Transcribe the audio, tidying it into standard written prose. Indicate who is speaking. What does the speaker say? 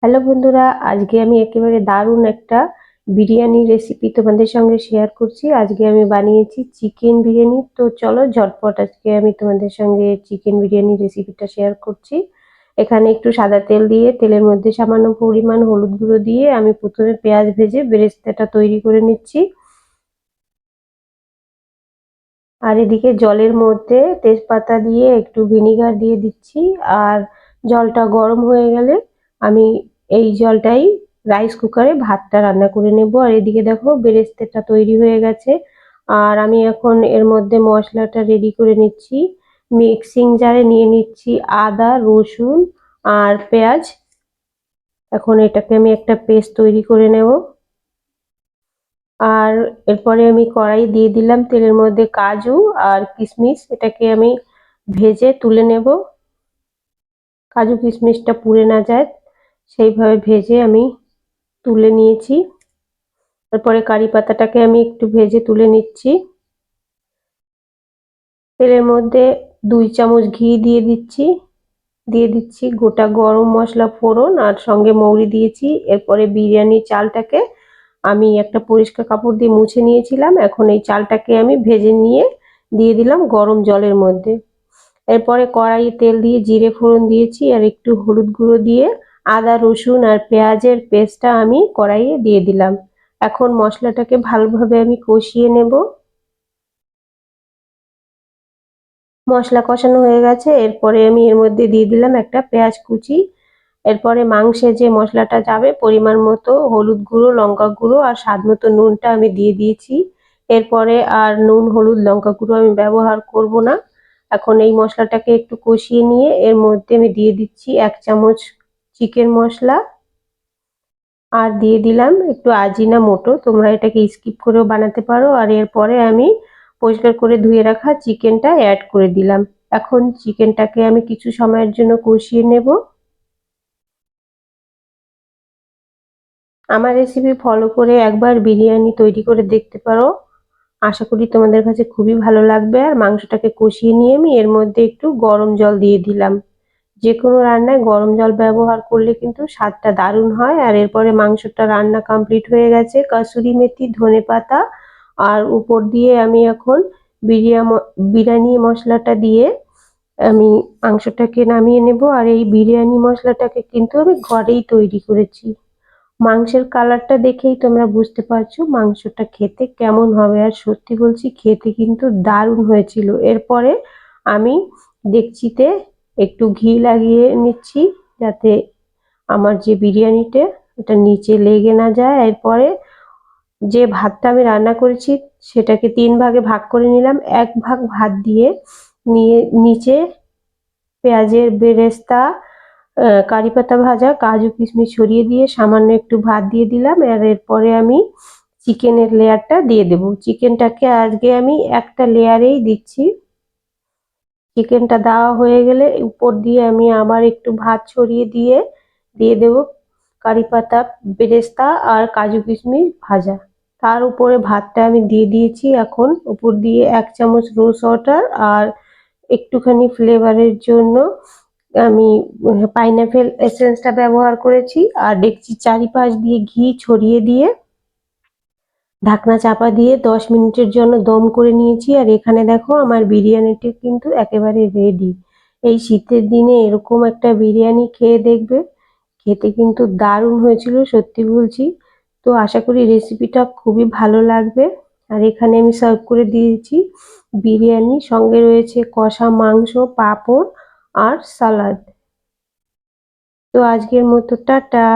Speaker 1: Hello বন্ধুরা, আজকে আমি একেবারে দারুণ একটা বিরিয়ানি রেসিপি তোমাদের সঙ্গে শেয়ার করছি। আজকে আমি বানিয়েছি চিকেন বিরিয়ানি। তো চলো ঝটপট আজকে আমি তোমাদের সঙ্গে চিকেন বিরিয়ানি রেসিপিটা শেয়ার করছি। এখানে একটু সাদা তেল দিয়ে তেলের মধ্যে সামান্য পরিমাণ হলুদ গুঁড়ো দিয়ে আমি প্রথমে পেঁয়াজ ভেজে বেরেস্তাটা তৈরি করে নিচ্ছি। আর এদিকে জলের মধ্যে তেজপাতা দিয়ে একটু ভিনিগার দিয়ে দিচ্ছি। আর জলটা গরম হয়ে গেলে আমি এই জলটাই রাইস কুকারে ভাতটা রান্না করে নেব। আর এদিকে দেখো বেরেস্তাটা তৈরি হয়ে গেছে। আর আমি এখন এর মধ্যে মশলাটা রেডি করে নিচ্ছি। মিক্সিং জারে নিয়ে নিচ্ছি আদা, রসুন আর পেঁয়াজ। এখন এটাকে আমি একটা পেস্ট তৈরি করে নেব। আর এরপরে আমি কড়াই দিয়ে দিলাম তেলের মধ্যে কাজু আর কিশমিশ। এটাকে আমি ভেজে তুলে নেব। কাজু কিশমিশটা পুড়ে না যায় সেইভাবে ভেজে আমি তুলে নিয়েছি। তারপরে কারি পাতাটাকে আমি একটু ভেজে তুলে নিচ্ছি। তেলের মধ্যে 2 চামচ ঘি দিয়ে দিচ্ছি গোটা গরম মশলা ফোড়ন আর সঙ্গে মৌরি দিয়েছি। এরপরে বিরিয়ানি চালটাকে আমি একটা পরিষ্কার কাপড় দিয়ে মুছে নিয়েছিলাম। এখন এই চালটাকে আমি ভেজে নিয়ে দিয়ে দিলাম গরম জলের মধ্যে। এরপরে কড়াইয়ে তেল দিয়ে জিরে ফোড়ন দিয়েছি আর একটু হলুদ গুঁড়ো দিয়ে আদা, রসুন আর পেঁয়াজের পেস্টটা আমি কড়াইয়ে দিয়ে দিলাম। এখন মশলাটাকে ভালোভাবে আমি কষিয়ে নেব। মশলা কষানো হয়ে গেছে। এরপরে আমি এর মধ্যে দিয়ে দিলাম একটা পেঁয়াজ কুচি। এরপরে মাংসে যে মশলাটা যাবে পরিমাণ মতো হলুদ গুঁড়ো, লঙ্কা গুঁড়ো আর স্বাদ মতো নুনটা আমি দিয়ে দিয়েছি। এরপরে আর নুন, হলুদ, লঙ্কা গুঁড়ো আমি ব্যবহার করব না। এখন এই মশলাটাকে একটু কষিয়ে নিয়ে এর মধ্যে আমি দিয়ে দিচ্ছি 1 চামচ চিকেন মশলা। আর দিয়ে দিলাম একটু আজিনামোটো। তোমরা এটাকে স্কিপ করেও বানাতে পারো। আর এরপরে আমি পরিষ্কার করে ধুয়ে রাখা চিকেনটা অ্যাড করে দিলাম। এখন চিকেনটাকে আমি কিছু সময়ের জন্য কষিয়ে নেব। আমার রেসিপি ফলো করে একবার বিরিয়ানি তৈরি করে দেখতে পারো। আশা করি তোমাদের কাছে খুবই ভালো লাগবে। আর মাংসটাকে কষিয়ে নিয়ে আমি এর মধ্যে একটু গরম জল দিয়ে দিলাম। যে কোনো রান্নায় গরম জল ব্যবহার করলে কিন্তু স্বাদটা দারুণ হয়। আর এরপরে মাংসটা রান্না কমপ্লিট হয়ে গেছে। কাসুরি মেথি, ধনেপাতা আর উপর দিয়ে আমি এখন বিরিয়ানি মশলাটা দিয়ে আমি মাংসটাকে নামিয়ে নেব। আর এই বিরিয়ানি মশলাটাকে কিন্তু আমি ঘরেই তৈরি করেছি। মাংসের কালারটা দেখেই তোমরা বুঝতে পারছো মাংসটা খেতে কেমন হবে। আর সত্যি বলছি খেতে কিন্তু দারুণ হয়েছিল। এরপরে আমি ডেকচিতে একটু ঘি লাগিয়ে নিচ্ছি যাতে আমার যে বিরিয়ানিটা ওটা নিচে লেগে না যায়। এরপরে যে ভাতটা আমি রান্না করেছি সেটাকে 3 ভাগে ভাগ করে নিলাম। 1 ভাগ ভাত দিয়ে নিচে পেঁয়াজের বেরেস্তা, কারি পাতা ভাজা, কাজু কিশমিশ ছড়িয়ে দিয়ে সামান্য একটু ভাত দিয়ে দিলাম। আর এরপরে আমি চিকেনের লেয়ারটা দিয়ে দেব। চিকেনটাকে আজকে আমি একটা লেয়ারেই দিচ্ছি। চিকেনটা দেওয়া হয়ে গেলে উপর দিয়ে আমি আবার একটু ভাত ছড়িয়ে দিয়ে দেব কারি পাতা, বেরেস্তা আর কাজু কিশমিশ ভাজা। তার উপরে ভাতটা আমি দিয়ে দিয়েছি। এখন উপর দিয়ে 1 চামচ রোজ ওয়াটার আর একটুখানি ফ্লেভারের জন্য আমি পাইনাপেল এসেন্সটা ব্যবহার করেছি। আর ডেকচির চারিপাশ দিয়ে ঘি ছড়িয়ে দিয়ে ঢাকনা চাপা দিয়ে 10 মিনিটের জন্য দম করে নিয়েছি। আর এখানে দেখো আমার বিরিয়ানিটি কিন্তু একেবারে রেডি। এই শীতের দিনে এরকম একটা বিরিয়ানি খেয়ে দেখবে, খেতে কিন্তু দারুণ হয়েছিল সত্যি বলছি। তো আশা করি রেসিপিটা খুবই ভালো লাগবে। আর এখানে আমি সার্ভ করে দিয়েছি বিরিয়ানি, সঙ্গে রয়েছে কষা মাংস, পাঁপড় আর সালাদ। তো আজকের মতো টাটা।